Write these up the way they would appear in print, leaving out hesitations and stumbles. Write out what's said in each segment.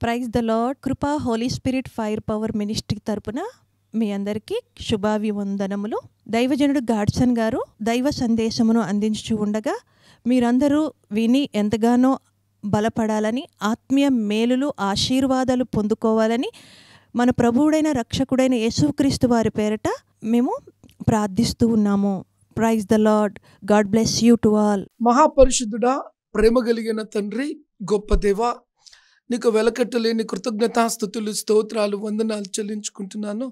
Praise the lord. Krupa holy spirit fire power ministry తరపున మీ అందరికీ శుభాభివందనములు. దైవజనుడు గాడ్సన్ గారు దైవ సందేశమును అందించు ఉండగా మీరందరూ విని ఎంతగానో బలపడాలని, ఆత్మీయ మేలులు ఆశీర్వాదాలు పొందుకోవాలని మన ప్రభువుడైన రక్షకుడైన యేసుక్రీస్తు వారి పేరట మేము ప్రార్థిస్తూ ఉన్నాము. Praise the lord. God bless you to all. మహాపరిశుద్ధుడా, ప్రేమ కలిగిన తండ్రి, గొప్ప దేవా, నీకు వెలకట్టలేని కృతజ్ఞతాస్తుతులు, స్తోత్రాలు, వందనాలు చెల్లించుకుంటున్నాను.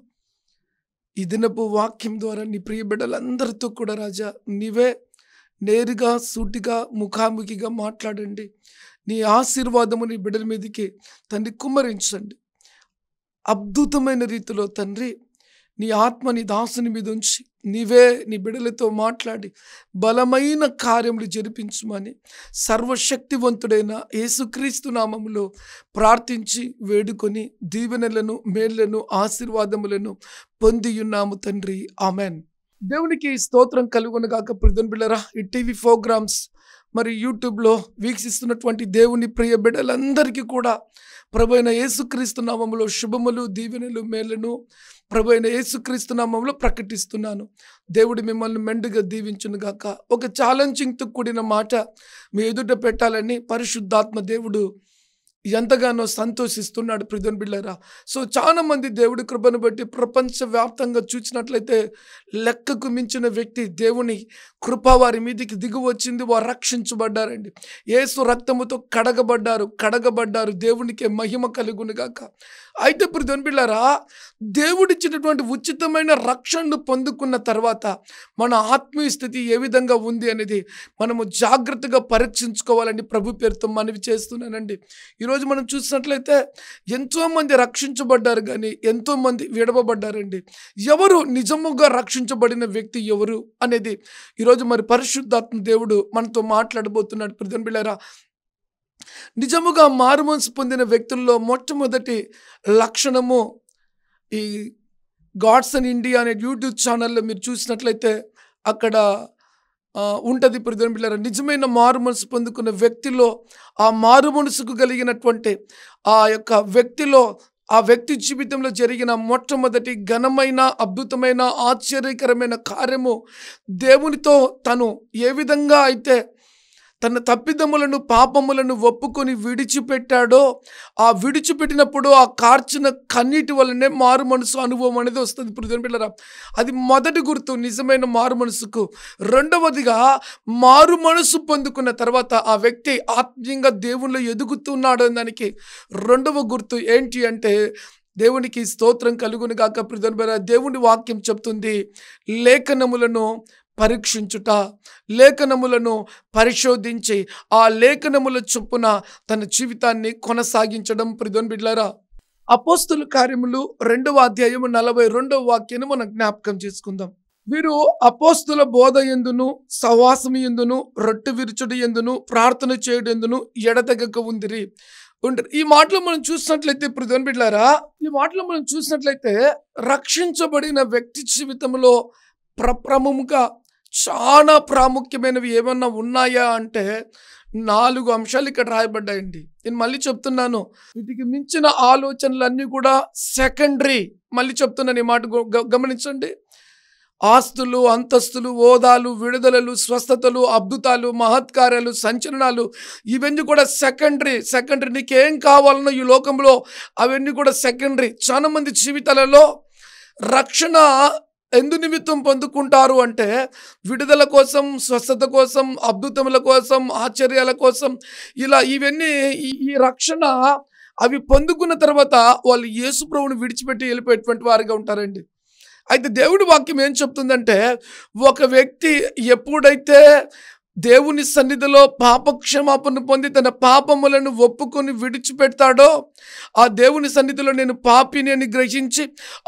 ఈ దినపు వాక్యం ద్వారా నీ ప్రియ బిడ్డలందరితో కూడా రాజా నీవే నేరుగా సూటిగా ముఖాముఖిగా మాట్లాడండి. నీ ఆశీర్వాదము నీ బిడ్డల మీదకి తండ్రి కుమ్మరించండి. అద్భుతమైన రీతిలో తండ్రి నీ ఆత్మ నీ దాసుని మీద ఉంచి నీవే నీ బిడ్డలతో మాట్లాడి బలమైన కార్యములు జరిపించమని సర్వశక్తివంతుడైన యేసుక్రీస్తు నామములో ప్రార్థించి వేడుకొని దీవెనలను, మేళ్లను, ఆశీర్వాదములను పొందియున్నాము తండ్రి. ఆమెన్. దేవునికి స్తోత్రం కలుగునుగాక. ప్రియమైన బిడ్డలారా, ఈ టీవీ ప్రోగ్రామ్స్ మరి యూట్యూబ్లో వీక్షిస్తున్నటువంటి దేవుని ప్రియ బిడ్డలందరికీ కూడా ప్రభువైన యేసుక్రీస్తు నామములో శుభములు, దీవెనలు, మేళ్లను ప్రభువైన యేసుక్రీస్తు నామములో ప్రకటిస్తున్నాను. దేవుడు మిమ్మల్ని మెండుగా దీవించునుగాక. ఒక ఛాలెంజింగ్తో కూడిన మాట మీ ఎదుట పెట్టాలని పరిశుద్ధాత్మ దేవుడు ఎంతగానో సంతోషిస్తున్నాడు. ప్రియమైన బిడ్డలారా, సో చాలా మంది దేవుడి కృపను బట్టి ప్రపంచవ్యాప్తంగా చూసినట్లయితే లెక్కకు మించిన వ్యక్తి దేవుని కృప వారి మీదికి దిగు వచ్చింది. వారు రక్షించబడ్డారండి. యేసు రక్తముతో కడగబడ్డారు. దేవునికి మహిమ కలుగునుగాక. అయితే ప్రియమైన బిడ్డలారా, దేవుడిచ్చినటువంటి ఉచితమైన రక్షణను పొందుకున్న తర్వాత మన ఆత్మీయ స్థితి ఏ విధంగా ఉంది అనేది మనము జాగ్రత్తగా పరీక్షించుకోవాలని ప్రభు పేరుతో మనవి చేస్తున్నానండి. ఈరోజు మనం చూసినట్లయితే ఎంతోమంది రక్షించబడ్డారు, కానీ ఎంతోమంది విడవబడ్డారండి. ఎవరు నిజముగా రక్షించబడిన వ్యక్తి ఎవరు అనేది ఈరోజు మరి పరిశుద్ధాత్మ దేవుడు మనతో మాట్లాడబోతున్నాడు. ప్రియమైన బిడ్డలారా, నిజముగా మారుమనసు పొందిన వ్యక్తుల్లో మొట్టమొదటి లక్షణము ఈ గాడ్సన్ ఇండియా అనే యూట్యూబ్ ఛానల్లో మీరు చూసినట్లయితే అక్కడ ఉంటుంది. ప్రియమైన బిడ్డలారా, నిజమైన మారు మనసు పొందుకున్న వ్యక్తిలో ఆ మారు మనసుకు కలిగినటువంటి ఆ యొక్క వ్యక్తిలో ఆ వ్యక్తి జీవితంలో జరిగిన మొట్టమొదటి ఘనమైన, అద్భుతమైన, ఆశ్చర్యకరమైన కార్యము దేవునితో తను ఏ విధంగా అయితే తన తప్పిదములను, పాపములను ఒప్పుకొని విడిచిపెట్టాడో, ఆ విడిచిపెట్టినప్పుడు ఆ కార్చిన కన్నీటి వల్లనే మారు మనసు అనుభవం అనేది వస్తుంది. ప్రియమైన బిడ్డలారా, అది మొదటి గుర్తు నిజమైన మారు మనసుకు. రెండవదిగా, మారు మనసు పొందుకున్న తర్వాత ఆ వ్యక్తి ఆత్మీయంగా దేవునిలో ఎదుగుతున్నాడు అనే దానికి రెండవ గుర్తు ఏంటి అంటే, దేవునికి స్తోత్రం కలుగునుగాక. ప్రియమైన బిడ్డలారా, దేవుని వాక్యం చెప్తుంది, లేఖనములను పరీక్షించుట, లేఖనములను పరిశోధించి ఆ లేఖనముల చొప్పున తన జీవితాన్ని కొనసాగించడం. ప్రియమైన బిడ్డలారా, అపోస్తుల కార్యములు 2వ అధ్యాయము 42వ వాక్యాన్ని మనం జ్ఞాపకం చేసుకుందాం. వీరు అపోస్తుల బోధ ఎందును, సహవాసము ఎందును, రొట్టె విరుచుడు ఎందును, ప్రార్థన చేయడం ఎందును ఎడతెగక ఉందిరి. ఈ మాటలో మనం చూసినట్లయితే ప్రియమైన బిడ్డలారా, ఈ మాటలో మనం చూసినట్లయితే రక్షించబడిన వ్యక్తి జీవితంలో ప్రముఖంగా చాలా ప్రాముఖ్యమైనవి ఏమన్నా ఉన్నాయా అంటే 4 అంశాలు ఇక్కడ రాయబడ్డాయండి. నేను మళ్ళీ చెప్తున్నాను, వీటికి మించిన ఆలోచనలన్నీ కూడా సెకండరీ. మళ్ళీ చెప్తున్నాను, ఈ మాట గమనించండి. ఆస్తులు, అంతస్తులు, హోదాలు, విడుదలలు, స్వస్థతలు, అద్భుతాలు, మహత్కార్యాలు, సంచలనాలు, ఇవన్నీ కూడా సెకండరీ. నీకేం కావాలనో ఈ లోకంలో అవన్నీ కూడా సెకండరీ. చాలా మంది జీవితాలలో రక్షణ ఎందు నిమిత్తం పొందుకుంటారు అంటే విడుదల కోసం, స్వస్థత కోసం, అద్భుతముల కోసం, ఆశ్చర్యాల కోసం, ఇవన్నీ ఈ రక్షణ అవి పొందుకున్న తర్వాత వాళ్ళు యేసు ప్రభువుని విడిచిపెట్టి వెళ్ళిపోయేటువంటి వారిగా ఉంటారండి. అయితే దేవుడి వాక్యం ఏం చెప్తుందంటే, ఒక వ్యక్తి ఎప్పుడైతే దేవుని సన్నిధిలో పాపక్షమాపణ పొంది తన పాపములను ఒప్పుకొని విడిచిపెడతాడో, ఆ దేవుని సన్నిధిలో నేను పాపిని అని గ్రహించి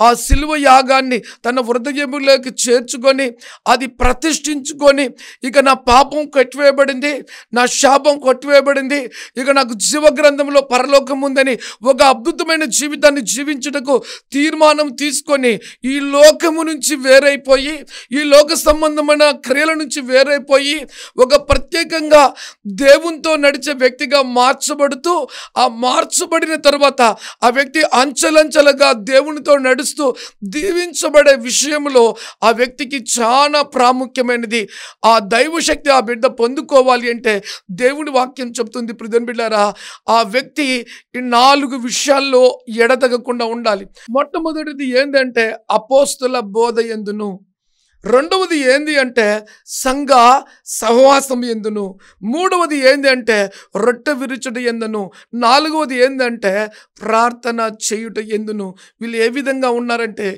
ఆ సిలువ యాగాన్ని తన హృదయములోకి చేర్చుకొని అది ప్రతిష్ఠించుకొని, ఇక నా పాపం కొట్టివేయబడింది, నా శాపం కొట్టివేయబడింది, ఇక నాకు జీవగ్రంథంలో పరలోకం ఉందని ఒక అద్భుతమైన జీవితాన్ని జీవించుటకు తీర్మానం తీసుకొని ఈ లోకము నుంచి వేరైపోయి, ఈ లోక సంబంధమైన క్రియల నుంచి వేరైపోయి ఒక ప్రత్యేకంగా దేవునితో నడిచే వ్యక్తిగా మార్చబడుతూ, ఆ మార్చబడిన తర్వాత ఆ వ్యక్తి అంచెలంచెలుగా దేవునితో నడుస్తూ దీవించబడే విషయంలో ఆ వ్యక్తికి చాలా ప్రాముఖ్యమైనది. ఆ దైవశక్తి ఆ బిడ్డ పొందుకోవాలి అంటే దేవుని వాక్యం చెప్తుంది ప్రియమైన బిడ్డలారా, ఆ వ్యక్తి ఈ 4 విషయాల్లో ఎడతెగకుండా ఉండాలి. మొట్టమొదటిది ఏందంటే అపోస్తుల బోధ యందును, రెండవది ఏంది అంటే సంఘ సహవాసం యందును, మూడవది ఏంది అంటే రొట్టె విరుచుట యందును, నాలుగవది ఏందంటే ప్రార్థన చేయుట యందును. వీళ్ళు ఏ విధంగా ఉన్నారంటే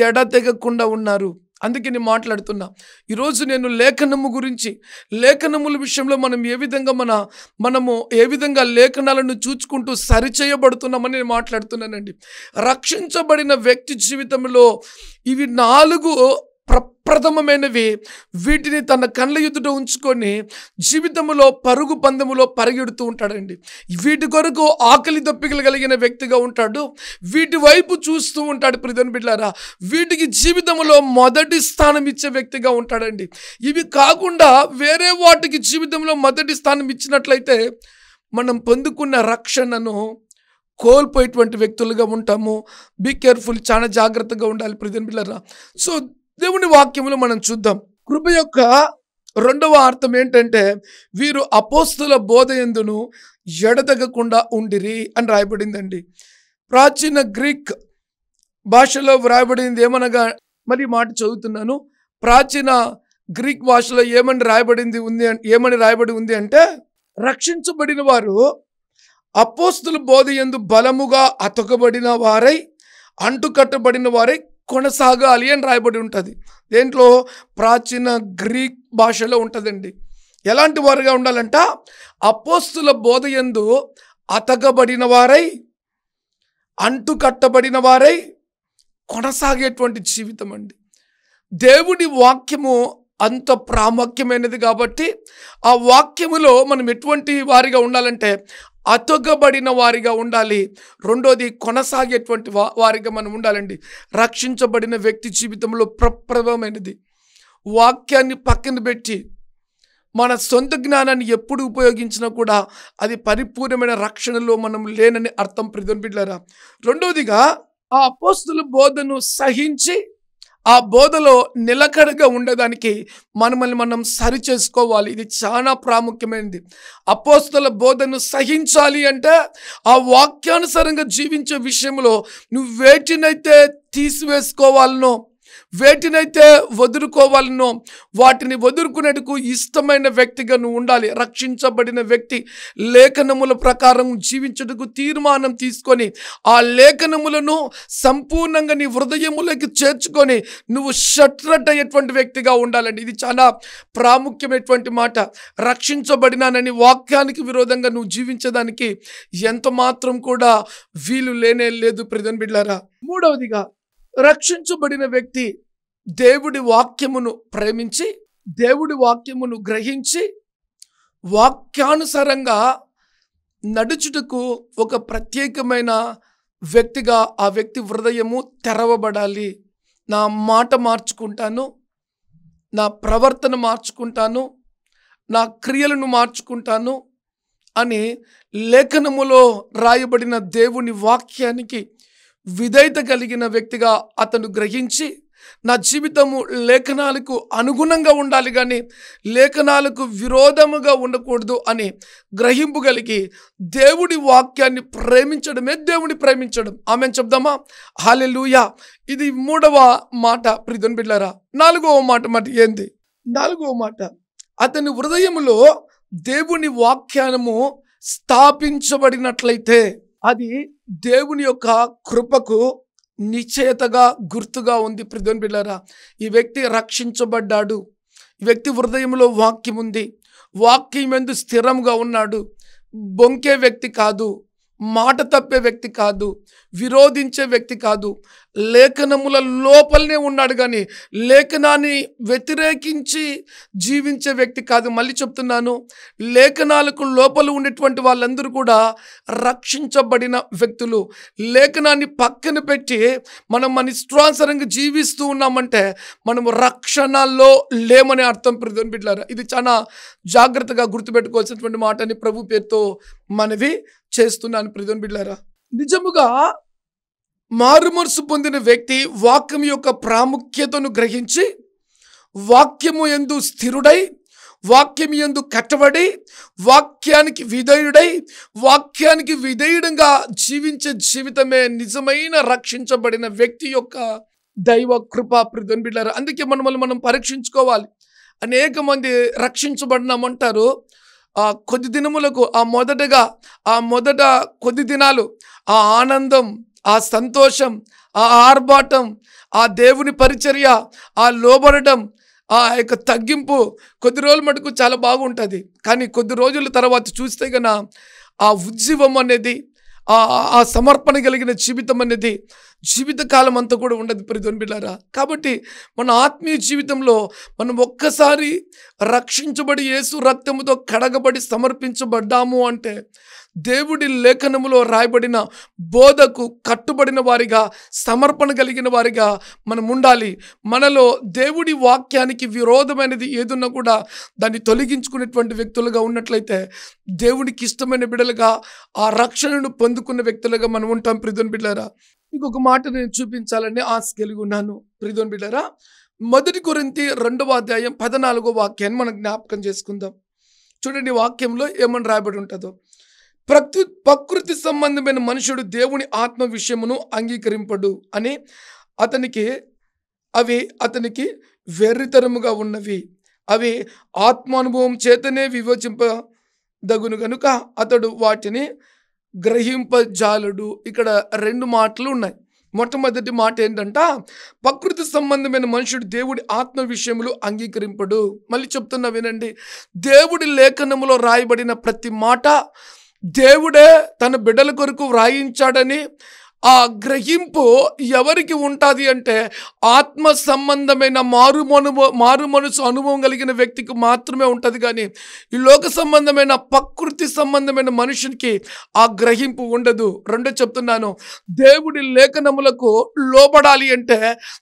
ఎడతెగకుండా ఉన్నారు. అందుకే నేను మాట్లాడుతున్నా. ఈరోజు నేను లేఖనము గురించి, లేఖనముల విషయంలో మనము ఏ విధంగా లేఖనాలను చూచుకుంటూ సరిచేయబడుతున్నామని నేను మాట్లాడుతున్నానండి. రక్షించబడిన వ్యక్తి జీవితంలో ఇవి 4 ప్రప్రథమమైనవి. వీటిని తన కళ్ళ ఎదుట ఉంచుకొని జీవితంలో పరుగు పందెములో పరిగెడుతూ ఉంటాడండి. వీటి కొరకు ఆకలి దప్పికలు కలిగిన వ్యక్తిగా ఉంటాడు. వీటి వైపు చూస్తూ ఉంటాడు. ప్రియమైన బిడ్డలారా, వీటికి జీవితంలో మొదటి స్థానం ఇచ్చే వ్యక్తిగా ఉంటాడండి. ఇవి కాకుండా వేరే వాటికి జీవితంలో మొదటి స్థానం ఇచ్చినట్లయితే మనం పొందుకున్న రక్షణను కోల్పోయేటువంటి వ్యక్తులుగా ఉంటాము. బీ కేర్ఫుల్, చాలా జాగ్రత్తగా ఉండాలి ప్రియమైన బిడ్డలారా. సో దేవుని వాక్యములో మనం చూద్దాం. కృప యొక్క రెండవ అర్థం ఏంటంటే వీరు అపోస్తుల బోధ యందును ఎడతెగకుండా ఉండిరి అని రాయబడిందండి. ప్రాచీన గ్రీక్ భాషలో వ్రాయబడింది ఏమనగా, మరి మాట చదువుతున్నాను. ప్రాచీన గ్రీక్ భాషలో ఏమని రాయబడి ఉంది అంటే, రక్షించబడిన వారు అపోస్తుల బోధ యందు బలముగా అతకబడిన వారై, అంటుకట్టబడిన వారై కొనసాగాలి అని రాయబడి ఉంటుంది. దేంట్లో? ప్రాచీన గ్రీక్ భాషలో ఉంటుందండి. ఎలాంటి వారుగా ఉండాలంట? అపోస్తుల బోధ యందు అతకబడిన వారై, అంటుకట్టబడిన వారై కొనసాగేటువంటి జీవితం అండి. దేవుడి వాక్యము అంత ప్రాముఖ్యమైనది కాబట్టి ఆ వాక్యములో మనం ఎటువంటి వారిగా ఉండాలంటే అతకబడిన వారిగా ఉండాలి. రెండోది కొనసాగేటువంటి వారిగా మనం ఉండాలండి. రక్షించబడిన వ్యక్తి జీవితంలో ప్రప్రభమైనది. వాక్యాన్ని పక్కన పెట్టి మన సొంత జ్ఞానాన్ని ఎప్పుడు ఉపయోగించినా కూడా అది పరిపూర్ణమైన రక్షణలో మనం లేనని అర్థం ప్రియమైన బిడ్డలారా. రెండోదిగా ఆ అపోస్తుల బోధను సహించి ఆ బోధలో నిలకడగా ఉండడానికి మనల్ని మనం సరి చేసుకోవాలి. ఇది చాలా ప్రాముఖ్యమైనది. అపోస్తుల బోధను సహించాలి అంటే ఆ వాక్యానుసారంగా జీవించే విషయంలో నువ్వు వేటినైతే తీసివేసుకోవాలనో, వేటినైతే వదులుకోవాలనో వాటిని వదులుకునేందుకు ఇష్టమైన వ్యక్తిగా నువ్వు ఉండాలి. రక్షించబడిన వ్యక్తి లేఖనముల ప్రకారం జీవించుటకు తీర్మానం తీసుకొని ఆ లేఖనములను సంపూర్ణంగా నీ హృదయములకి చేర్చుకొని నువ్వు షట్రట్ అయ్యేటువంటి వ్యక్తిగా ఉండాలండి. ఇది చాలా ప్రాముఖ్యమైనటువంటి మాట. రక్షించబడినానని వాక్యానికి విరోధంగా నువ్వు జీవించడానికి ఎంత మాత్రం కూడా వీలు లేనే లేదు ప్రియమైన బిడ్డలారా. మూడవదిగా, రక్షించబడిన వ్యక్తి దేవుడి వాక్యమును ప్రేమించి, దేవుడి వాక్యమును గ్రహించి, వాక్యానుసారంగా నడుచుటకు ఒక ప్రత్యేకమైన వ్యక్తిగా ఆ వ్యక్తి హృదయము తెరవబడాలి. నా మాట మార్చుకుంటాను, నా ప్రవర్తన మార్చుకుంటాను, నా క్రియలను మార్చుకుంటాను అని లేఖనములో రాయబడిన దేవుని వాక్యానికి విధేయత కలిగిన వ్యక్తిగా అతను గ్రహించి, నా జీవితము లేఖనాలకు అనుగుణంగా ఉండాలి కానీ లేఖనాలకు విరోధముగా ఉండకూడదు అని గ్రహింపు కలిగి దేవుడి వాక్యాన్ని ప్రేమించడమే దేవుని ప్రేమించడం. ఆమెన్ చెప్దామా? హల్లెలూయా. ఇది మూడవ మాట ప్రియమైన బిడ్డలారా. నాలుగవ మాట ఏంది? నాలుగవ మాట, అతని హృదయములో దేవుని వాక్యానము స్థాపించబడినట్లయితే అది దేవుని యొక్క కృపకు నిశ్చయతగా గుర్తుగా ఉంది. ప్రియమైన బిడ్డలారా, ఈ వ్యక్తి రక్షించబడ్డాడు. ఈ వ్యక్తి హృదయంలో వాక్యం ఉంది. వాక్యం యందు స్థిరంగా ఉన్నాడు. బొంకే వ్యక్తి కాదు, మాట తప్పే వ్యక్తి కాదు, విరోధించే వ్యక్తి కాదు, లేఖనముల లోపలనే ఉన్నాడు కానీ లేఖనాన్ని వ్యతిరేకించి జీవించే వ్యక్తి కాదు. మళ్ళీ చెప్తున్నాను, లేఖనాలకు లోపల ఉండేటువంటి వాళ్ళందరూ కూడా రక్షించబడిన వ్యక్తులు. లేఖనాన్ని పక్కన పెట్టి మనం మన ఇష్టానుసారంగా జీవిస్తూ ఉన్నామంటే మనము రక్షణలో లేమనే అర్థం. ప్రియమైన బిడ్డలారా, ఇది చాలా జాగ్రత్తగా గుర్తుపెట్టుకోవాల్సినటువంటి మాటని ప్రభు పేరుతో మనవి చేస్తున్నాను. ప్రియమైన బిడ్డలారా, నిజముగా మారుమనసు పొందిన వ్యక్తి వాక్యం యొక్క ప్రాముఖ్యతను గ్రహించి వాక్యము యందు స్థిరుడై, వాక్యం యందు కట్టబడి, వాక్యానికి విధేయుడంగా జీవించే జీవితమే నిజమైన రక్షించబడిన వ్యక్తి యొక్క దైవ కృప. ప్రియమైన బిడ్డలారా, అందుకే మనం పరీక్షించుకోవాలి. అనేక మంది రక్షించబడినామంటారు. కొద్ది దినములకు మొదట కొద్ది దినాలు ఆ ఆనందం, ఆ సంతోషం, ఆ ఆర్భాటం, ఆ దేవుని పరిచర్య, ఆ లోబడడం, ఆ యొక్క తగ్గింపు కొద్ది రోజుల మటుకు చాలా బాగుంటుంది. కానీ కొద్ది రోజుల తర్వాత చూస్తే గన ఆ ఉజ్జీవం అనేది, ఆ సమర్పణ కలిగిన జీవితం అనేది జీవితకాలం అంతా కూడా ఉండదు. ప్రియమైన బిడ్డలారా, కాబట్టి మన ఆత్మీయ జీవితంలో మనం ఒక్కసారి రక్షించబడి యేసు రక్తముతో కడగబడి సమర్పించబడ్డాము అంటే దేవుడి లేఖనములో రాయబడిన బోధకు కట్టుబడిన వారిగా, సమర్పణ కలిగిన వారిగా మనం ఉండాలి. మనలో దేవుడి వాక్యానికి విరోధమైనది ఏదున్నా కూడా దాన్ని తొలగించుకునేటువంటి వ్యక్తులుగా ఉన్నట్లయితే దేవునికి ఇష్టమైన బిడ్డలుగా, ఆ రక్షణను పొందుకున్న వ్యక్తులుగా మనం ఉంటాం. ప్రియమైన బిడ్డలారా, ఇంకొక మాట నేను చూపించాలని ఆశ కలిగి ఉన్నాను. ప్రియమైన బిడ్డలారా, 1 కొరింథీ 2:14 మనం జ్ఞాపకం చేసుకుందాం. చూడండి, వాక్యంలో ఏమని రాయబడి ఉంటుందో. ప్రకృతి సంబంధమైన మనుషుడు దేవుని ఆత్మ విషయమును అంగీకరింపడు అని అతనికి వెర్రితరముగా ఉన్నవి. అవి ఆత్మానుభవం చేతనే వివేచింపదగును గనుక అతడు వాటిని గ్రహింపజాలడు. ఇక్కడ 2 మాటలు ఉన్నాయి. మొట్టమొదటి మాట ఏంటంట, ప్రకృతి సంబంధమైన మనుషుడు దేవుడి ఆత్మ విషయములు అంగీకరింపడు. మళ్ళీ చెప్తున్నా వినండి, దేవుడి లేఖనములో రాయబడిన ప్రతి మాట దేవుడే తన బిడ్డల కొరకు వ్రాయించాడని ఆ గ్రహింపు ఎవరికి ఉంటుంది అంటే ఆత్మ సంబంధమైన మారు మనసు అనుభవం కలిగిన వ్యక్తికి మాత్రమే ఉంటుంది. కానీ ఈ లోక సంబంధమైన ప్రకృతి సంబంధమైన మనుషునికి ఆ గ్రహింపు ఉండదు. రెండో చెప్తున్నాను, దేవుడి లేఖనములకు లోబడాలి అంటే,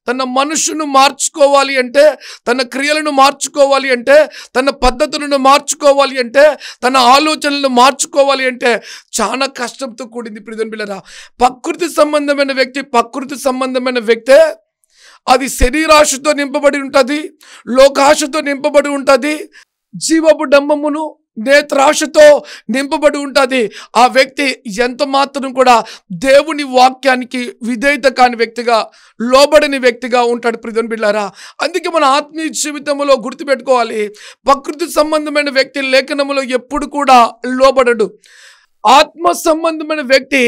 తన మనసును మార్చుకోవాలి అంటే, తన క్రియలను మార్చుకోవాలి అంటే, తన పద్ధతులను మార్చుకోవాలి అంటే, తన ఆలోచనలను మార్చుకోవాలి అంటే చాలా కష్టంతో కూడింది. ప్రియమైన బిడ్డలారా, ప్రకృతి సంబంధమైన వ్యక్తే అది శరీరాశతో నింపబడి ఉంటుంది, లోకాశతో నింపబడి ఉంటుంది, జీవపు డంబమును నేత్రాశతో నింపబడి ఉంటుంది. ఆ వ్యక్తి ఎంత మాత్రం కూడా దేవుని వాక్యానికి విధేయత కాని వ్యక్తిగా, లోబడని వ్యక్తిగా ఉంటాడు. ప్రియమైన బిడ్డలారా, అందుకే మన ఆత్మీయ జీవితంలో గుర్తుపెట్టుకోవాలి, ప్రకృతి సంబంధమైన వ్యక్తి లేఖనములో ఎప్పుడు కూడా లోబడడు. ఆత్మ సంబంధమైన వ్యక్తి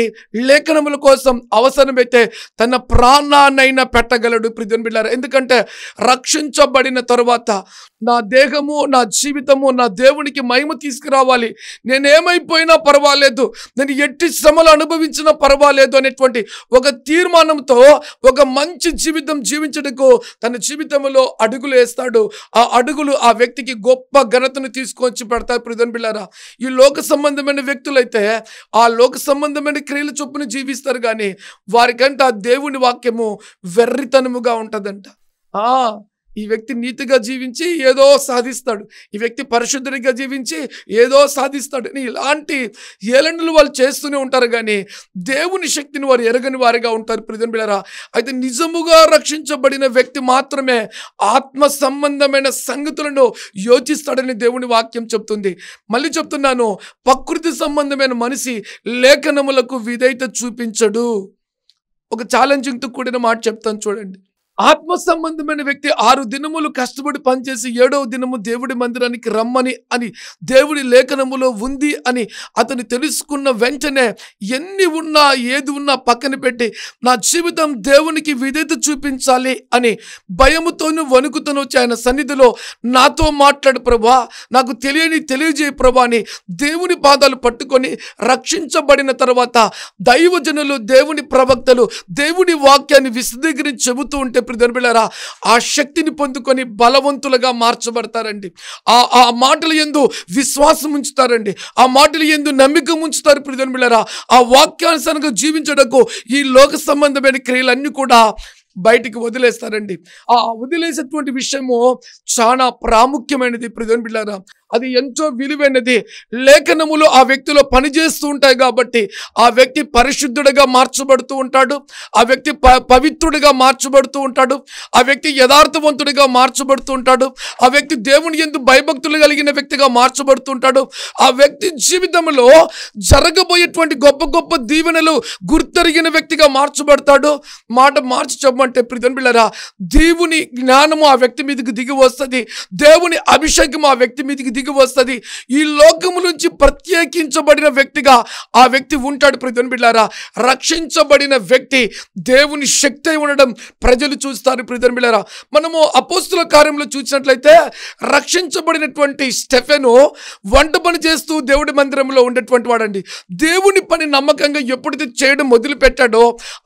లేఖనముల కోసం అవసరమైతే తన ప్రాణాన్నైనా పెట్టగలడు. ప్రియమైన బిడ్డలారా, ఎందుకంటే రక్షించబడిన తరువాత నా దేహము, నా జీవితము నా దేవునికి మహిమ తీసుకురావాలి, నేనేమైపోయినా పర్వాలేదు, నేను ఎట్టి శ్రమలు అనుభవించినా పర్వాలేదు అనేటువంటి ఒక తీర్మానంతో ఒక మంచి జీవితం జీవించడానికి తన జీవితంలో అడుగులు వేస్తాడు. ఆ అడుగులు ఆ వ్యక్తికి గొప్ప ఘనతను తీసుకొచ్చి పెడతారు. ప్రియమైన బిడ్డలారా, ఈ లోక సంబంధమైన వ్యక్తులైతే ఆ లోక సంబంధమైన క్రియల చొప్పున జీవిస్తారు, కానీ వారికంటే ఆ దేవుని వాక్యము వెర్రితనముగా ఉంటుందంట. ఈ వ్యక్తి నీతిగా జీవించి ఏదో సాధిస్తాడు, ఈ వ్యక్తి పరిశుద్ధుడిగా జీవించి ఏదో సాధిస్తాడు, ఇలాంటి ఏలండులు వాళ్ళు చేస్తూనే ఉంటారు, కానీ దేవుని శక్తిని వారు ఎరగని వారిగా ఉంటారు. ప్రియమైన బిడ్డలారా, అయితే నిజముగా రక్షించబడిన వ్యక్తి మాత్రమే ఆత్మ సంబంధమైన సంగతులను యోచిస్తాడని దేవుని వాక్యం చెప్తుంది. మళ్ళీ చెప్తున్నాను, ప్రకృతి సంబంధమైన మనిషి లేఖనములకు విధేయత చూపించడు. ఒక ఛాలెంజింగ్తో కూడిన మాట చెప్తాను చూడండి. ఆత్మ సంబంధమైన వ్యక్తి 6 దినములు కష్టపడి పనిచేసి 7వ దినము దేవుడి మందిరానికి రమ్మని అని దేవుడి లేఖనములో ఉంది అని అతను తెలుసుకున్న వెంటనే ఎన్ని ఉన్నా ఏది ఉన్నా పక్కన పెట్టి నా జీవితం దేవునికి విధేయత చూపించాలి అని భయముతోనూ వణుకుతోనూ వచ్చి ఆయన సన్నిధిలో నాతో మాట్లాడు ప్రభా, నాకు తెలియజేయ ప్రభా అని దేవుని పాదాలు పట్టుకొని రక్షించబడిన తర్వాత దైవజనులు, దేవుని ప్రవక్తలు దేవుని వాక్యాన్ని విశదీకరించి చెబుతూ ఉంటే ప్రియమిత్రులారా, ఆ శక్తిని పొందుకొని బలవంతులుగా మార్చబడతారండి. ఆ మాటలు యందు విశ్వాసం ఉంచుతారండి, ఆ మాటలు యందు నమ్మిక ఉంచుతారు ప్రియమిత్రులారా. ఆ వాక్యానుసారంగా జీవించడానికి ఈ లోక సంబంధమైన క్రియలన్నీ కూడా బయటికి వదిలేస్తారండి. ఆ వదిలేసేటువంటి విషయము చాలా ప్రాముఖ్యమైనది ప్రియమిత్రులారా. అది ఎంతో విలువైనది. లేఖనములు ఆ వ్యక్తిలో పనిచేస్తూ ఉంటాయి కాబట్టి ఆ వ్యక్తి పరిశుద్ధుడిగా మార్చబడుతూ ఉంటాడు, ఆ వ్యక్తి పవిత్రుడిగా మార్చబడుతూ ఉంటాడు, ఆ వ్యక్తి యథార్థవంతుడిగా మార్చబడుతూ ఉంటాడు, ఆ వ్యక్తి దేవుని యందు భయభక్తులు కలిగిన వ్యక్తిగా మార్చబడుతూ ఉంటాడు. ఆ వ్యక్తి జీవితంలో జరగబోయేటువంటి గొప్ప గొప్ప దీవెనలు గుర్తెరిగిన వ్యక్తిగా మార్చబడతాడు. మాట మార్చి చెప్పమంటే ప్రియమిత్రులారా, దేవుని జ్ఞానము ఆ వ్యక్తి మీదకి దిగి వస్తుంది, దేవుని అభిషేకం ఆ వ్యక్తి మీదకి దిగి వస్తుంది. ఈ లోకము నుంచి ప్రత్యేకించబడిన వ్యక్తిగా ఆ వ్యక్తి ఉంటాడు ప్రియమిత్రులారా. రక్షించబడిన వ్యక్తి దేవుని శక్తి అయి ఉండడం ప్రజలు చూస్తారు ప్రియమిత్రులారా. మనము అపోస్తుల కార్యంలో చూసినట్లయితే రక్షించబడినటువంటి స్టెఫెను వంట పని చేస్తూ దేవుడి మందిరంలో ఉండేటువంటి వాడండి. దేవుని పని నమ్మకంగా ఎప్పుడైతే చేయడం మొదలు పెట్టాడో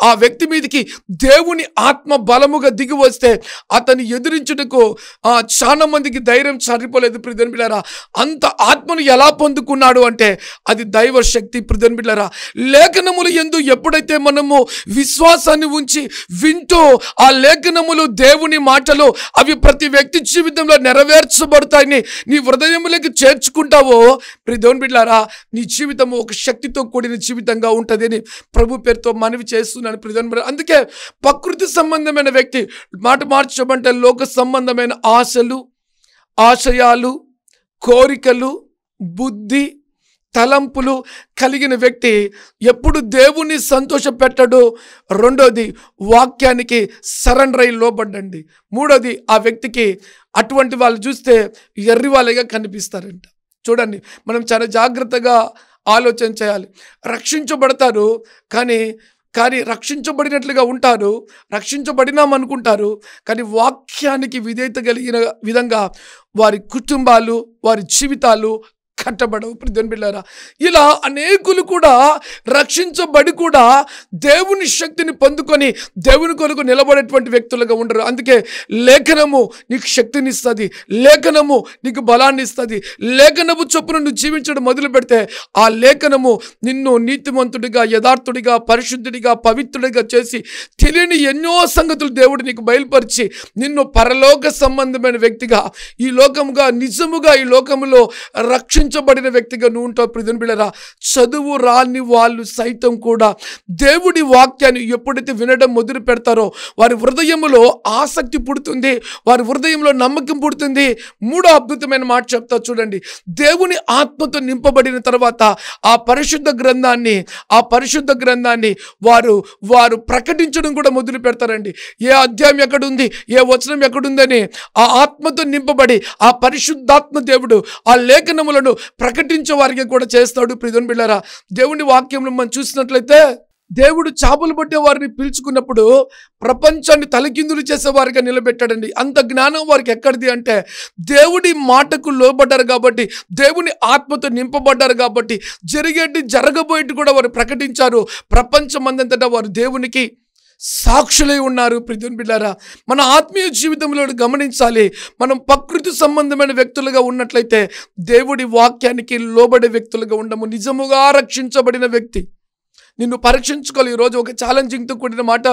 ఆ వ్యక్తి మీదకి దేవుని ఆత్మ బలముగా దిగి వస్తే అతన్ని ఎదిరించుటకు చాలా మందికి ధైర్యం సరిపోలేదు ప్రియమిత్రులారా. అంత ఆత్మను ఎలా పొందుకున్నాడు అంటే అది దైవ శక్తి ప్రియమిత్రులారా. లేఖనములు యందు ఎప్పుడైతే మనము విశ్వాసాన్ని ఉంచి వింటూ ఆ లేఖనములు దేవుని మాటలు అవి ప్రతి వ్యక్తి జీవితంలో నెరవేర్చబడతాయని నీ హృదయములోకి చేర్చుకుంటావో ప్రియమిత్రులారా, నీ జీవితం ఒక శక్తితో కూడిన జీవితంగా ఉంటుందని ప్రభు పేరుతో మనవి చేస్తున్నాను ప్రియమిత్రులారా. అందుకే ప్రకృతి సంబంధమైన వ్యక్తి మాట మార్చమంటే లోక సంబంధమైన ఆశలు, ఆశయాలు, కోరికలు, బుద్ధి, తలంపులు కలిగిన వ్యక్తి ఎప్పుడు దేవుని సంతోష పెట్టడు. రెండోది వాక్యానికి సరెండర్ అయి లోబడ్డండి. మూడోది ఆ వ్యక్తికి అటువంటి వాళ్ళు చూస్తే ఎర్రి వాళ్ళగా కనిపిస్తారంట. చూడండి, మనం చాలా జాగ్రత్తగా ఆలోచన చేయాలి. రక్షించబడతారు కానీ రక్షించబడినట్లుగా ఉంటారు, రక్షించబడినామనుకుంటారు, కానీ వాక్యానికి విధేయత కలిగిన విధంగా వారి కుటుంబాలు, వారి జీవితాలు కట్టబడవు ప్రియమిత్రులారా. ఇలా అనేకులు కూడా రక్షించబడి కూడా దేవుని శక్తిని పొందుకొని దేవుని కొరకు నిలబడేటువంటి వ్యక్తులుగా ఉండరు. అందుకే లేఖనము నీకు శక్తిని ఇస్తుంది, లేఖనము నీకు బలాన్ని ఇస్తుంది. లేఖనము చొప్పున నువ్వు జీవించడం మొదలు పెడితే ఆ లేఖనము నిన్ను నీతిమంతుడిగా, యథార్థుడిగా, పరిశుద్ధుడిగా, పవిత్రుడిగా చేసి తెలియని ఎన్నో సంగతులు దేవుడు నీకు బయలుపరిచి నిన్ను పరలోక సంబంధమైన వ్యక్తిగా ఈ లోకముగా నిజముగా ఈ లోకములో రక్షించబడిన వ్యక్తిగా నువ్వు ఉంటావు ప్రియమిత్రులారా. చదువు రాని వాళ్ళు సైతం కూడా దేవుడి వాక్యాన్ని ఎప్పుడైతే వినడం మొదలు పెడతారో వారి హృదయంలో ఆసక్తి పుడుతుంది, వారి హృదయంలో నమ్మకం పుడుతుంది. మూడో అద్భుతమైన మాట చెప్తా చూడండి. దేవుని ఆత్మతో నింపబడిన తర్వాత ఆ పరిశుద్ధ గ్రంథాన్ని వారు ప్రకటించడం కూడా మొదలు పెడతారండి. ఏ అధ్యాయం ఎక్కడుంది, ఏ వచనం ఎక్కడుందని ఆ ఆత్మతో నింపబడి ఆ పరిశుద్ధాత్మ దేవుడు ఆ లేఖనములను ప్రకటించే వారికి కూడా చేస్తాడు ప్రియమిత్రులారా. దేవుని వాక్యంలో మనం చూసినట్లయితే దేవుడు చాపలు పట్టే వారిని పిలుచుకున్నప్పుడు ప్రపంచాన్ని తలకిందులు చేసే వారిగా నిలబెట్టాడండి. అంత జ్ఞానం వారికి ఎక్కడిది అంటే దేవుడి మాటకు లోబడ్డారు కాబట్టి, దేవుని ఆత్మతో నింపబడ్డారు కాబట్టి జరగబోయేటి కూడా వారు ప్రకటించారు. ప్రపంచమందంతటా వారు దేవునికి సాక్షులై ఉన్నారు ప్రియమిత్రులారా. మన ఆత్మీయ జీవితంలో గమనించాలి, మనం ప్రకృతి సంబంధమైన వ్యక్తులుగా ఉన్నట్లయితే దేవుడి వాక్యానికి లోబడే వ్యక్తులుగా ఉండము. నిజముగా రక్షించబడిన వ్యక్తి నిన్ను పరీక్షించుకోవాలి. ఈరోజు ఒక ఛాలెంజింగ్తో కూడిన మాట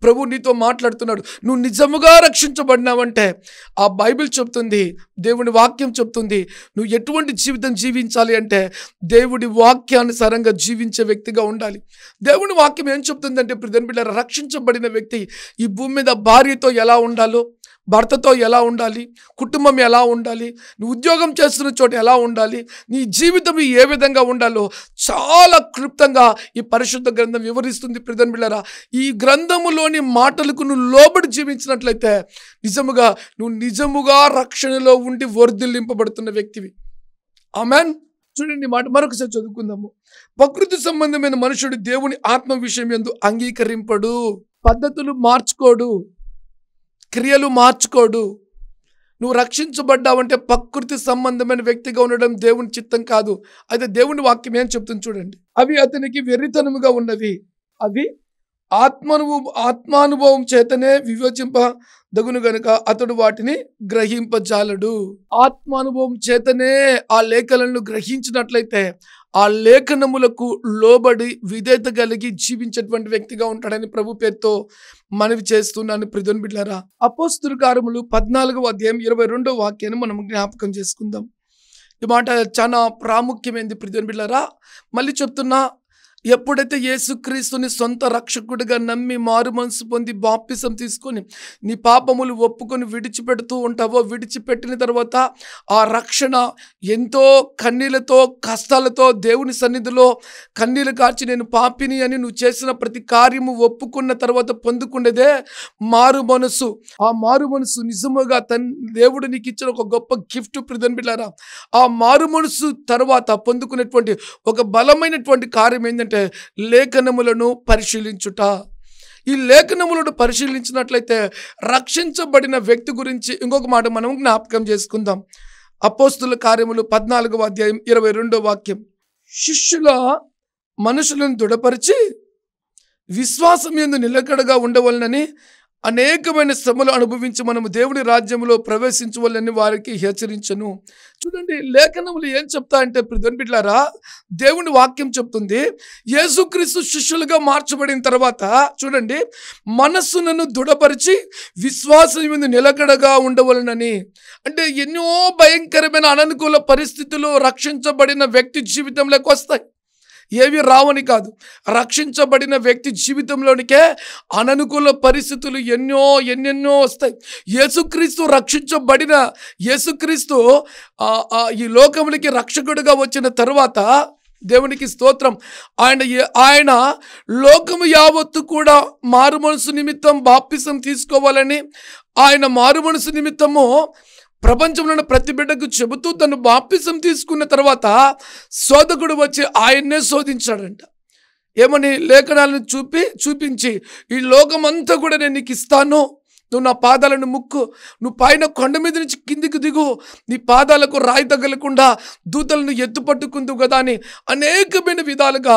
ప్రభు నీతో మాట్లాడుతున్నాడు. నువ్వు నిజముగా రక్షించబడినావంటే ఆ బైబిల్ చెప్తుంది, దేవుని వాక్యం చెప్తుంది నువ్వు ఎటువంటి జీవితం జీవించాలి అంటే దేవుడి వాక్యానుసారంగా జీవించే వ్యక్తిగా ఉండాలి. దేవుని వాక్యం ఏం చెప్తుందంటే ప్రియమిత్రులారా, రక్షించబడిన వ్యక్తి ఈ భూమి మీద భార్యతో ఎలా ఉండాలో, భర్తతో ఎలా ఉండాలి, కుటుంబం ఎలా ఉండాలి, నువ్వు ఉద్యోగం చేస్తున్న చోట ఎలా ఉండాలి, నీ జీవితం ఏ విధంగా ఉండాలో చాలా క్లుప్తంగా ఈ పరిశుద్ధ గ్రంథం వివరిస్తుంది. ప్రియమైన బిడ్డలారా, ఈ గ్రంథములోని మాటలకు నువ్వు లోబడి జీవించినట్లయితే నువ్వు నిజముగా రక్షణలో ఉండి వర్ధిల్లింపబడుతున్న వ్యక్తివి. ఆమెన్. చూడండి మాట మరొకసారి చదువుకుందాము. ప్రకృతి సంబంధమైన మనుషుడు దేవుని ఆత్మ విషయం యందు అంగీకరింపడు, పద్ధతులు మార్చుకోడు, క్రియలు మార్చుకోడు. నువ్వు రక్షించబడ్డావంటే ప్రకృతి సంబంధమైన వ్యక్తిగా ఉండడం దేవుని చిత్తం కాదు. అయితే దేవుని వాక్యం ఏం చెప్తుంది చూడండి. అవి అతనికి వెర్రితనముగా ఉన్నవి, అవి ఆత్మానుభవం చేతనే వివేచింపదగును గనుక అతడు వాటిని గ్రహింపజాలడు. ఆత్మానుభవం చేతనే ఆ లేఖలను గ్రహించినట్లయితే ఆ లేఖనములకు లోబడి విధేయత కలిగి జీవించేటువంటి వ్యక్తిగా ఉంటాడని ప్రభు పేరుతో మనవి చేస్తున్నాను. ప్రియమైన బిడ్డలారా, అపోస్తలుల కార్యములు 14వ అధ్యాయం 22వ వాక్యాన్ని మనం జ్ఞాపకం చేసుకుందాం. ఈ మాట చాలా ప్రాముఖ్యమైనది. ప్రియమైన బిడ్డలారా, మళ్ళీ చెప్తున్నా, ఎప్పుడైతే యేసుక్రీస్తుని సొంత రక్షకుడిగా నమ్మి మారు మనసు పొంది బాప్తిసం తీసుకొని నీ పాపములు ఒప్పుకొని విడిచిపెడుతూ ఉంటావో, విడిచిపెట్టిన తర్వాత ఆ రక్షణ ఎంతో కన్నీళ్లతో కష్టాలతో దేవుని సన్నిధిలో కన్నీళ్లు కార్చి నేను పాపిని అని నువ్వు చేసిన ప్రతి కార్యము ఒప్పుకున్న తర్వాత పొందుకునేదే మారు మనసు. ఆ మారు మనసు నిజముగా దేవుడు నీకు ఇచ్చిన ఒక గొప్ప గిఫ్ట్. ప్రియమైన బిడ్డలారా, ఆ మారు మనసు తర్వాత పొందుకునేటువంటి ఒక బలమైనటువంటి కార్యం ఏంటంటే లేఖనములను పరిశీలించుట. ఈ లేఖనములను పరిశీలించినట్లయితే రక్షించబడిన వ్యక్తి గురించి ఇంకొక మాట మనం జ్ఞాపకం చేసుకుందాం. అపోస్తలుల కార్యములు 14వ అధ్యాయం 22వ వాక్యం. శిష్యుల మనుషులను దృఢపరిచి విశ్వాసం యందు నిలకడగా ఉండవలనని అనేకమైన శ్రమలు అనుభవించి మనము దేవుని రాజ్యంలో ప్రవేశించవాలని వారికి హెచ్చరించను. చూడండి, లేఖనములు ఏం చెప్తాయంటే ప్రియమైన బిడ్డలారా, దేవుని వాక్యం చెప్తుంది, యేసుక్రీస్తు శిష్యులుగా మార్చబడిన తర్వాత చూడండి, మనస్సును దృఢపరిచి విశ్వాసం మీద నిలకడగా ఉండవలనని. అంటే ఎన్నో భయంకరమైన అననుకూల పరిస్థితులు రక్షించబడిన వ్యక్తి జీవితంలోకి వస్తాయి. ఏవి రావని కాదు, రక్షించబడిన వ్యక్తి జీవితంలోనికే అననుకూల పరిస్థితులు ఎన్నెన్నో వస్తాయి. యేసుక్రీస్తు ఈ లోకమునికి రక్షకుడిగా వచ్చిన తర్వాత దేవునికి స్తోత్రం, ఆయన లోకము యావత్తు కూడా మారు మనసు నిమిత్తం బాప్తిసం తీసుకోవాలని, ఆయన మారు మనసు నిమిత్తము ప్రపంచంలో ఉన్న ప్రతి బిడ్డకు చెబుతూ తను బాప్తిసం తీసుకున్న తర్వాత శోధకుడు వచ్చి ఆయన్నే శోధించాడంట. ఏమని? లేఖనాలను చూపించి ఈ లోకమంతా కూడా నేను నీకు ఇస్తాను, నువ్వు నా పాదాలను ముక్కు, నువ్వు పైన కొండ మీద నుంచి కిందికి దిగు, నీ పాదాలకు రాయి తగలకుండా దూతలను ఎత్తుపట్టుకుందు కదా అని అనేకమైన విధాలుగా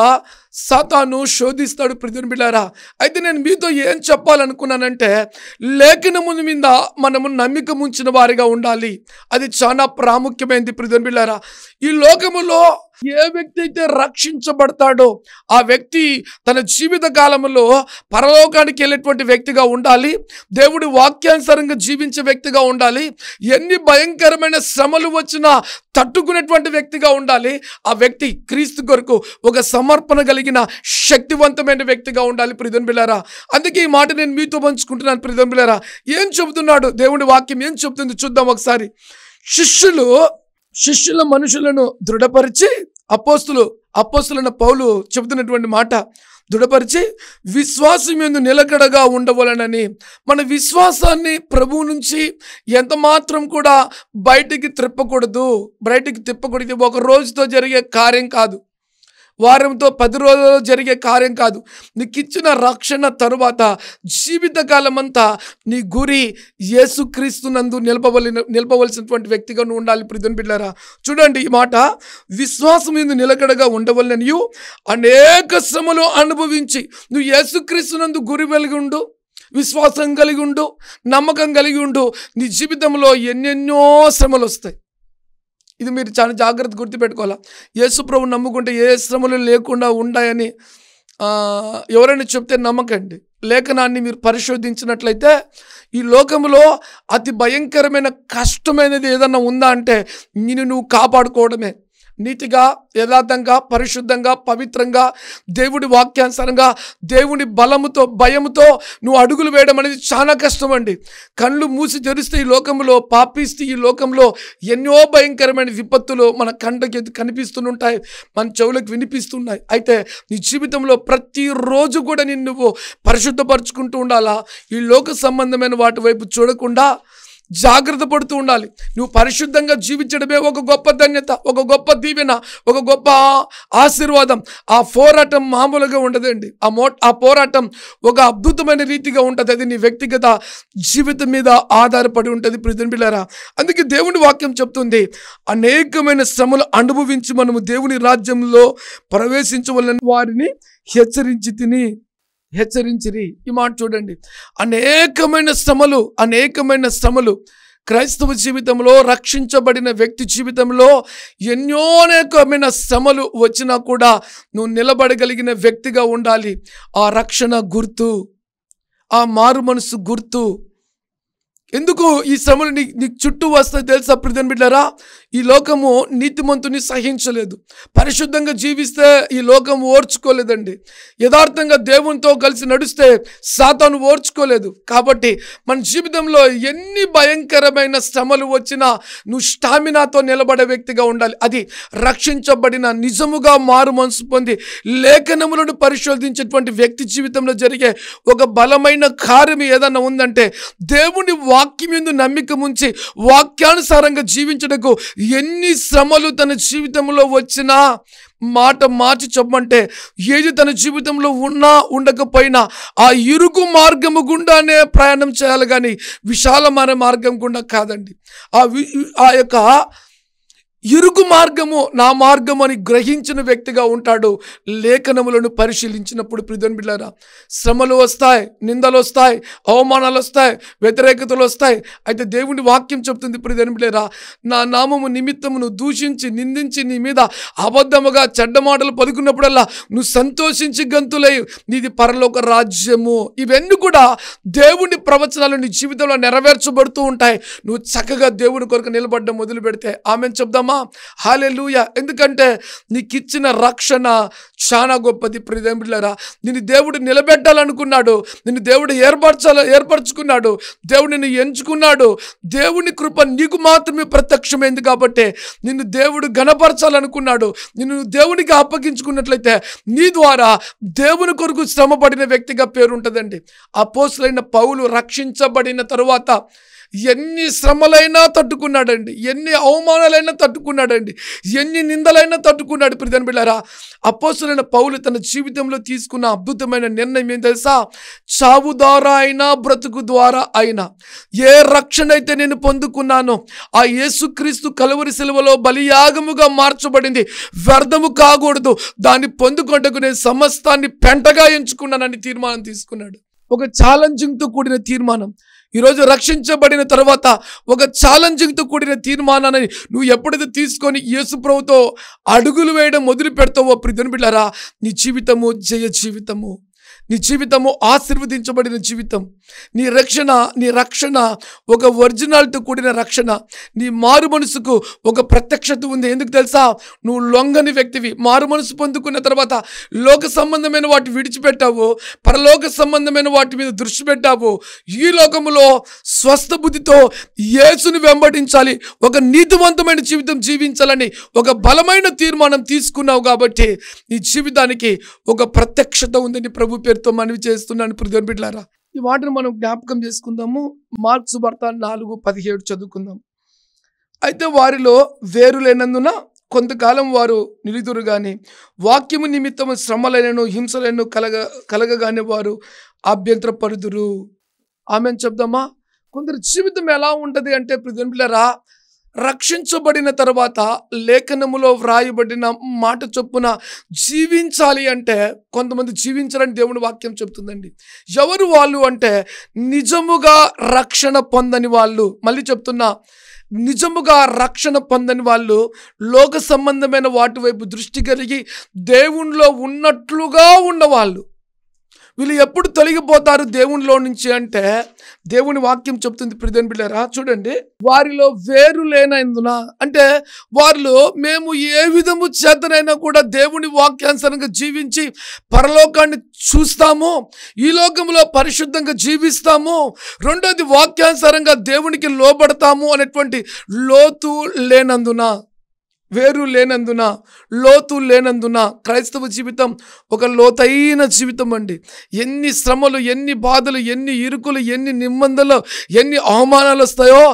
సాతాను శోధిస్తాడు. ప్రియమైన బిడ్డలారా, అయితే నేను మీతో ఏం చెప్పాలనుకున్నానంటే, లేఖనము మీద మనము నమ్మిక ఉంచిన వారిగా ఉండాలి. అది చాలా ప్రాముఖ్యమైనది. ప్రియమైన బిడ్డలారా, ఈ లోకములో ఏ వ్యక్తి అయితే రక్షించబడతాడో ఆ వ్యక్తి తన జీవిత కాలంలో పరలోకానికి వెళ్ళేటువంటి వ్యక్తిగా ఉండాలి. దేవుడి వాక్యానుసారంగా జీవించే వ్యక్తిగా ఉండాలి. ఎన్ని భయంకరమైన శ్రమలు వచ్చినా తట్టుకునేటువంటి వ్యక్తిగా ఉండాలి. ఆ వ్యక్తి క్రీస్తు కొరకు ఒక సమర్పణ కలిగిన శక్తివంతమైన వ్యక్తిగా ఉండాలి. ప్రియమైన బిడ్డలారా, అందుకే ఈ మాట నేను మీతో పంచుకుంటున్నాను. ప్రియమైన బిడ్డలారా, ఏం చెబుతున్నాడు దేవుడి వాక్యం, ఏం చెబుతుంది చూద్దాం ఒకసారి. శిష్యుల మనుషులను దృఢపరిచి, అపోస్తులైన పౌలు చెబుతున్నటువంటి మాట, దృఢపరిచి విశ్వాసం యందు నిలకడగా ఉండవలనని. మన విశ్వాసాన్ని ప్రభువు నుంచి ఎంత మాత్రం కూడా బయటికి తిప్పకూడదు. ఇది ఒక రోజుతో జరిగే కార్యం కాదు, వారంతో 10 రోజుల్లో జరిగే కార్యం కాదు. నీకు ఇచ్చిన రక్షణ తరువాత జీవితకాలం అంతా నీ గురి యేసుక్రీస్తునందు నిలపవలసినటువంటి వ్యక్తిగా నువ్వు ఉండాలి. ప్రియమైన బిడ్డలారా, చూడండి ఈ మాట, విశ్వాసం మీద నిలకడగా ఉండవలననియు అనేక శ్రమలు అనుభవించి. నువ్వు యేసుక్రీస్తునందు గురి కలిగి ఉండు, విశ్వాసం కలిగి ఉండు, నమ్మకం కలిగి ఉండు. నీ జీవితంలో ఎన్నెన్నో శ్రమలు వస్తాయి. ఇది మీరు చాలా జాగ్రత్త గుర్తుపెట్టుకోవాలా. యేసు ప్రభువు నమ్ముకుంటే ఏ శ్రమలు లేకుండా ఉంటాయని ఎవరైనా చెప్తే నమ్మకండి. లేఖనాన్ని మీరు పరిశోధించినట్లయితే ఈ లోకంలో అతి భయంకరమైన కష్టమైనది ఏదన్నా ఉందా అంటే నిన్ను నువ్వు కాపాడుకోవడమే. నీతిగా, యథార్థంగా, పరిశుద్ధంగా, పవిత్రంగా, దేవుడి వాక్యానుసారంగా, దేవుని బలముతో, భయముతో నువ్వు అడుగులు వేయడం అనేది చాలా కష్టం అండి. కళ్ళు మూసి తెరిస్తే ఈ లోకంలో, పాపిస్తే ఈ లోకంలో ఎన్నో భయంకరమైన విపత్తులు మన కంటకి కనిపిస్తుంటాయి, మన చెవులకు వినిపిస్తున్నాయి. అయితే నీ జీవితంలో ప్రతిరోజు కూడా నువ్వు పరిశుద్ధపరచుకుంటూ ఉండాలా. ఈ లోక సంబంధమైన వాటి వైపు చూడకుండా జాగ్రత్త పడుతూ ఉండాలి. నువ్వు పరిశుద్ధంగా జీవించడమే ఒక గొప్ప ధన్యత, ఒక గొప్ప దీవెన, ఒక గొప్ప ఆశీర్వాదం. ఆ పోరాటం మామూలుగా ఉండదండి. ఆ పోరాటం ఒక అద్భుతమైన రీతిగా ఉంటుంది. అది నీ వ్యక్తిగత జీవితం మీద ఆధారపడి ఉంటుంది ప్రియమైన బిడ్డలారా. అందుకే దేవుని వాక్యం చెప్తుంది, అనేకమైన శ్రమలు అనుభవించి మనము దేవుని రాజ్యంలో ప్రవేశించవలన వారిని హెచ్చరించిరి. ఈ మాట చూడండి. అనేకమైన శ్రమలు క్రైస్తవ జీవితంలో, రక్షించబడిన వ్యక్తి జీవితంలో అనేకమైన శ్రమలు వచ్చినా కూడా నువ్వు నిలబడగలిగిన వ్యక్తిగా ఉండాలి. ఆ రక్షణ గుర్తు, ఆ మారు మనసు గుర్తు. ఎందుకు ఈ శ్రమలు నీ చుట్టూ వస్తాయి తెలుసా ప్రియమైన బిడ్డలారా? ఈ లోకము నీతిమంతుని సహించలేదు. పరిశుద్ధంగా జీవిస్తే ఈ లోకం ఓర్చుకోలేదండి. యథార్థంగా దేవునితో కలిసి నడిస్తే సాతాను ఓర్చుకోలేదు. కాబట్టి మన జీవితంలో ఎన్ని భయంకరమైన శ్రమలు వచ్చినా నువ్వు స్టామినాతో నిలబడే వ్యక్తిగా ఉండాలి. అది రక్షించబడిన, నిజముగా మారు మనసు పొంది లేఖనములను పరిశోధించేటువంటి వ్యక్తి జీవితంలో జరిగే ఒక బలమైన కార్యం ఏదన్నా ఉందంటే, దేవుని వాక్యం యందు నమ్మిక ఉంచి వాక్యానుసారంగా జీవించడకు ఎన్ని శ్రమలు తన జీవితంలో వచ్చినా మాట మార్చి చెప్పమంటే, ఏది తన జీవితంలో ఉన్నా ఉండకపోయినా ఆ ఇరుకు మార్గము గుండానే ప్రయాణం చేయాలి, కానీ విశాలమైన మార్గం గుండా కాదండి. ఆ యొక్క ఇరుకు మార్గము నా మార్గం అని గ్రహించిన వ్యక్తిగా ఉంటాడు. లేఖనములను పరిశీలించినప్పుడు ప్రియమైన బిడ్డలారా, శ్రమలు వస్తాయి, నిందలు వస్తాయి, అవమానాలు వస్తాయి, వ్యతిరేకతలు వస్తాయి. అయితే దేవుని వాక్యం చెప్తుంది ప్రియమైన బిడ్డలారా, నా నామము నిమిత్తమును దూషించి, నిందించి, నీ మీద అబద్ధముగా చెడ్డ మాటలు పలుకున్నప్పుడల్లా నువ్వు సంతోషించి గంతులై, నీది పరలోక రాజ్యము. ఇవన్నీ కూడా దేవుని ప్రవచనాలు నీ జీవితంలో నెరవేర్చబడుతూ ఉంటాయి. నువ్వు చక్కగా దేవుని కొరకు నిలబడ్డం మొదలు పెడితే. ఆమెన్ చెప్దామా? హల్లెలూయా. ఎందుకంటే నీకు ఇచ్చిన రక్షణ చాలా గొప్పది ప్రియమైన బిడ్డలారా. నిన్ను దేవుడు నిలబెట్టాలనుకున్నాడు, నిన్ను దేవుడు ఏర్పరచుకున్నాడు, దేవుడు నిన్ను ఎంచుకున్నాడు. దేవుని కృప నీకు మాత్రమే ప్రత్యక్షమైంది కాబట్టి నిన్ను దేవుడు ఘనపరచాలనుకున్నాడు. నిన్ను దేవునికి అప్పగించుకున్నట్లయితే నీ ద్వారా దేవుని కొరకు శ్రమపడిన వ్యక్తిగా పేరుంటుందండి. అపోస్తలుడైన పౌలు రక్షించబడిన తరువాత ఎన్ని శ్రమలైనా తట్టుకున్నాడండి, ఎన్ని అవమానాలైనా తట్టుకున్నాడండి, ఎన్ని నిందలైనా తట్టుకున్నాడు. ప్రియమైన బిడ్డలారా, అపోస్తలుడైన పౌలు తన జీవితంలో తీసుకున్న అద్భుతమైన నిర్ణయం ఏం తెలుసా? చావు ద్వారా అయినా బ్రతుకు ద్వారా అయినా ఏ రక్షణ అయితే నేను పొందుకున్నానో ఆ యేసుక్రీస్తు కలువరి శిలువలో బలియాగముగా మార్చబడింది, వ్యర్థము కాకూడదు. దాన్ని పొందుకొంటకు నేను సమస్తాన్ని పెంటగా ఎంచుకున్నానని తీర్మానం తీసుకున్నాడు. ఒక ఛాలెంజింగ్తో కూడిన తీర్మానం. ఈరోజు రక్షించబడిన తర్వాత ఒక ఛాలెంజింగ్తో కూడిన తీర్మానాన్ని నువ్వు ఎప్పుడైతే తీసుకొని యేసు ప్రభువుతో అడుగులు వేయడం మొదలు పెడతావో ప్రియమైన బిడ్డలారా, నీ జీవితము జయ జీవితము, నీ జీవితము ఆశీర్వదించబడిన జీవితం. నీ రక్షణ ఒక ఒరిజినాలిటీ కూడిన రక్షణ. నీ మారు మనసుకు ఒక ప్రత్యక్షత ఉంది. ఎందుకు తెలుసా? నువ్వు లొంగని వ్యక్తివి. మారు మనసు పొందుకున్న తర్వాత లోక సంబంధమైన వాటి విడిచిపెట్టావు, పరలోక సంబంధమైన వాటి మీద దృష్టి పెట్టావు. ఈ లోకములో స్వస్థ బుద్ధితో యేసుని వెంబడించాలి, ఒక నీతివంతమైన జీవితం జీవించాలని ఒక బలమైన తీర్మానం తీసుకున్నావు. కాబట్టి నీ జీవితానికి ఒక ప్రత్యక్షత ఉందని ప్రభు పేరుతో మనవి చేస్తున్నాను ప్రియమైన బిడ్డలారా. ఈ మాటను మనం జ్ఞాపకం చేసుకుందాము. మార్కు సువార్త 4:17 చదువుకుందాం. అయితే వారిలో వేరు లేనందున కొంతకాలం వారు నిలుదురు గాని వాక్యము నిమిత్తము శ్రమలైనను హింసలైనను కలగగానే వారు అభ్యంతరపడుదురు. ఆమెన్ చెప్దామా? కొందరు జీవితం ఎలా ఉంటుంది అంటే ప్రియమైన బిడ్డలారా, రక్షించబడిన తర్వాత లేఖనములో వ్రాయబడిన మాట చొప్పున జీవించాలి అంటే కొంతమంది జీవించాలని దేవుని వాక్యం చెప్తుందండి. ఎవరు వాళ్ళు అంటే నిజముగా రక్షణ పొందని వాళ్ళు. మళ్ళీ చెప్తున్నా, నిజముగా రక్షణ పొందని వాళ్ళు, లోక సంబంధమైన వాటి వైపు దృష్టి కలిగి దేవునిలో ఉన్నట్లుగా ఉన్నవాళ్ళు. వీళ్ళు ఎప్పుడు తొలగిపోతారు దేవునిలో నుంచి అంటే, దేవుని వాక్యం చెప్తుంది ప్రియమైన బిడ్డలారా, చూడండి, వారిలో వేరు లేనందున, అంటే వాళ్ళు మేము ఏ విధము చేతనైనా కూడా దేవుని వాక్యానుసారంగా జీవించి పరలోకాన్ని చూస్తాము, ఈ లోకంలో పరిశుద్ధంగా జీవిస్తాము, రెండోది వాక్యానుసారంగా దేవునికి లోబడతాము అనేటువంటి లోతు లేనందున, వేరు లేనందున, లోతు లేనందున క్రైస్తవ జీవితం ఒక లోతైన జీవితం అండి. ఎన్ని శ్రమలు, ఎన్ని బాధలు, ఎన్ని ఇరుకులు, ఎన్ని నిబంధనలు, ఎన్ని అవమానాలు వస్తాయో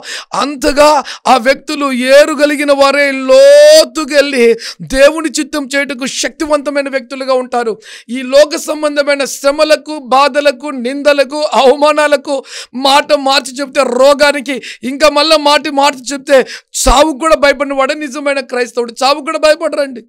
అంతగా ఆ వ్యక్తులు ఏరుగలిగిన వారే లోతుకెళ్ళి దేవుని చిత్తం చేయుటకు శక్తివంతమైన వ్యక్తులుగా ఉంటారు. ఈ లోక సంబంధమైన శ్రమలకు, బాధలకు, నిందలకు, అవమానాలకు మాట మార్చి చెప్తే రోగానికి, ఇంకా మళ్ళీ మార్చి చెప్తే చావుకు కూడా భయపడిన వాడే నిజమైన క్రైస్తవుడు. చావుకు కూడా భయపడరండి.